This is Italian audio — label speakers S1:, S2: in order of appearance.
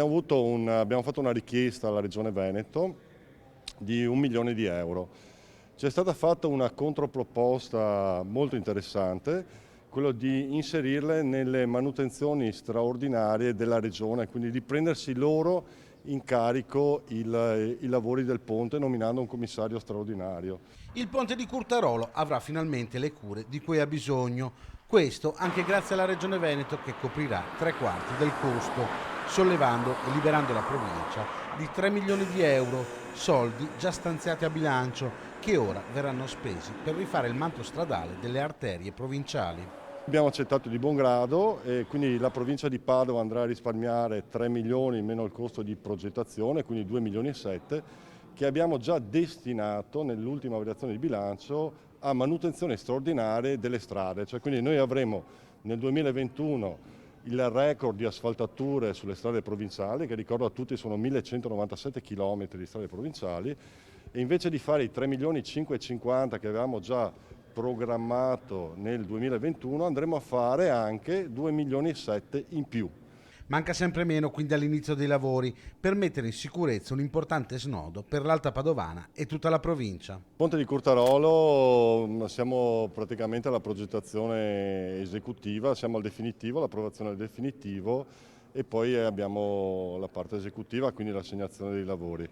S1: Abbiamo fatto una richiesta alla Regione Veneto di 1 milione di euro. Ci è stata fatta una controproposta molto interessante, quello di inserirle nelle manutenzioni straordinarie della Regione, quindi di prendersi loro in carico i lavori del ponte nominando un commissario straordinario.
S2: Il ponte di Curtarolo avrà finalmente le cure di cui ha bisogno. Questo anche grazie alla Regione Veneto che coprirà 3/4 del costo, sollevando e liberando la provincia di 3 milioni di euro, soldi già stanziati a bilancio, che ora verranno spesi per rifare il manto stradale delle arterie provinciali.
S1: Abbiamo accettato di buon grado e quindi la provincia di Padova andrà a risparmiare 3 milioni meno il costo di progettazione, quindi 2 milioni e 7, che abbiamo già destinato nell'ultima variazione di bilancio a manutenzione straordinaria delle strade. Cioè, quindi noi avremo nel 2021 il record di asfaltature sulle strade provinciali, che ricordo a tutti sono 1197 km di strade provinciali, e invece di fare i 3 milioni 550 che avevamo già programmato nel 2021 andremo a fare anche 2 milioni e 7 in più.
S2: Manca sempre meno quindi all'inizio dei lavori per mettere in sicurezza un importante snodo per l'Alta Padovana e tutta la provincia.
S1: Ponte di Curtarolo, siamo praticamente alla progettazione esecutiva, siamo al definitivo, l'approvazione del definitivo e poi abbiamo la parte esecutiva, quindi l'assegnazione dei lavori.